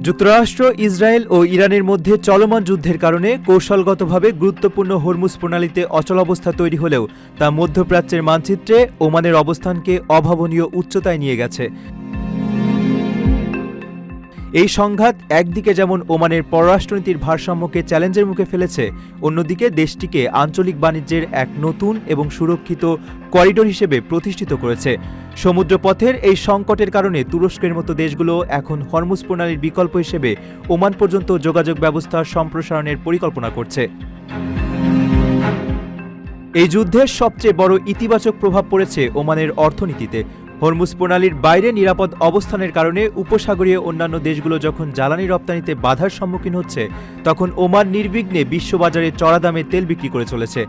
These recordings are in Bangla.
যুক্তরাষ্ট্র, ইসরায়েল ও ইরানের মধ্যে চলমান যুদ্ধের কারণে কৌশলগতভাবে গুরুত্বপূর্ণ হরমুজ প্রণালীতে অচলাবস্থা তৈরি হলেও তা মধ্যপ্রাচ্যের মানচিত্রে ওমানের অবস্থানকে অভাবনীয় উচ্চতায় নিয়ে গেছে। এই সংঘাত একদিকে যেমন ওমানের পররাষ্ট্রনীতির ভারসাম্যকে চ্যালেঞ্জের মুখে ফেলেছে, অন্যদিকে দেশটিকে আঞ্চলিক বাণিজ্যের এক নতুন এবং সুরক্ষিত করিডোর হিসেবে প্রতিষ্ঠিত করেছে। সমুদ্রপথের এই সংকটের কারণে তুরস্কের মতো দেশগুলো এখন হরমুজ প্রণালীর বিকল্প হিসেবে ওমান পর্যন্ত যোগাযোগ ব্যবস্থার সম্প্রসারণের পরিকল্পনা করছে। এই যুদ্ধের সবচেয়ে বড় ইতিবাচক প্রভাব পড়েছে ওমানের অর্থনীতিতে। হরমুজ প্রণালীর বাইরে নিরাপদ অবস্থানের কারণে উপসাগরীয় অন্যান্য দেশগুলো যখন জ্বালানি রপ্তানিতে বাধার সম্মুখীন হচ্ছে, তখন ওমান নির্বিঘ্নে বিশ্ববাজারে চড়া দামে তেল বিক্রি করে চলেছে।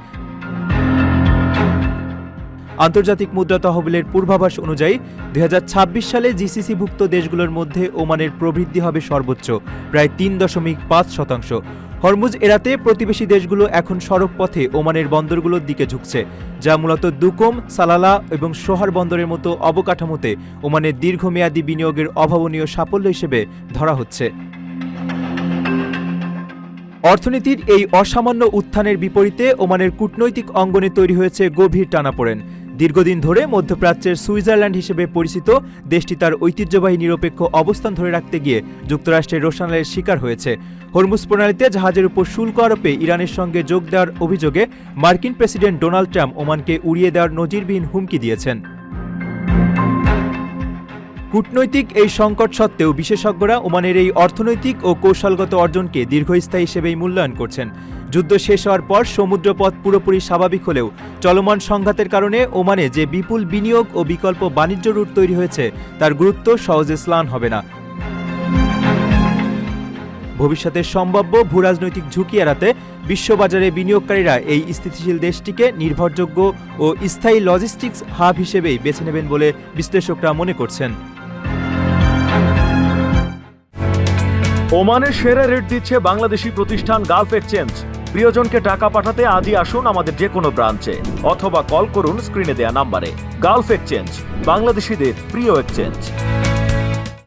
আন্তর্জাতিক মুদ্রা তহবিলের পূর্বাভাস অনুযায়ী 2026 সালে জিসিসিভুক্ত দেশগুলোর মধ্যে ওমানের প্রবৃদ্ধি হবে সর্বোচ্চ, প্রায় 3.5%। হরমুজ এড়াতে প্রতিবেশী দেশগুলো এখন সড়ক পথে ওমানের বন্দরগুলোর দিকে ঝুঁকছে, যা মূলত দুকম, সালালা এবং সোহার বন্দরের মতো অবকাঠামোতে ওমানের দীর্ঘমেয়াদী বিনিয়োগের অভাবনীয় সাফল্য হিসেবে ধরা হচ্ছে। অর্থনীতির এই অসামান্য উত্থানের বিপরীতে ওমানের কূটনৈতিক অঙ্গনে তৈরি হয়েছে গভীর টানাপোড়েন। দীর্ঘদিন ধরে মধ্যপ্রাচ্যের সুইজারল্যান্ড হিসেবে পরিচিত দেশটি তার ঐতিহ্যবাহী নিরপেক্ষ অবস্থান ধরে রাখতে গিয়ে যুক্তরাষ্ট্রের রোষানলের শিকার হয়েছে। হরমুজ প্রণালীতে জাহাজের উপর শুল্ক আরোপে ইরানের সঙ্গে যোগ দেওয়ার অভিযোগে মার্কিন প্রেসিডেন্ট ডোনাল্ড ট্রাম্প ওমানকে উড়িয়ে দেওয়ার নজিরবিহীন হুমকি দিয়েছেন। কূটনৈতিক এই সংকট সত্ত্বেও বিশেষজ্ঞরা ওমানের এই অর্থনৈতিক ও কৌশলগত অর্জনকে দীর্ঘস্থায়ী হিসেবেই মূল্যায়ন করছেন। যুদ্ধ শেষ হওয়ার পর সমুদ্রপথ পুরোপুরি স্বাভাবিক হলেও চলমান সংঘাতের কারণে ওমানে যে বিপুল বিনিয়োগ ও বিকল্প বাণিজ্য রুট তৈরি হয়েছে, তার গুরুত্ব সহজে ম্লান হবে না। ভবিষ্যতের সম্ভাব্য ভূরাজনৈতিক ঝুঁকি এড়াতে বিশ্ববাজারে বিনিয়োগকারীরা এই স্থিতিশীল দেশটিকে নির্ভরযোগ্য ও স্থায়ী লজিস্টিক্স হাব হিসেবেই বেছে নেবেন বলে বিশ্লেষকরা মনে করছেন। ওমানের সেরা রেট দিচ্ছে বাংলাদেশি প্রতিষ্ঠান গালফ এক্সচেঞ্জ। প্রিয়জনকে টাকা পাঠাতে আজই আসুন আমাদের যে কোনো ব্রাঞ্চে অথবা কল করুন স্ক্রিনে দেয়া নাম্বারে। গালফ এক্সচেঞ্জ, বাংলাদেশিদের প্রিয় এক্সচেঞ্জ।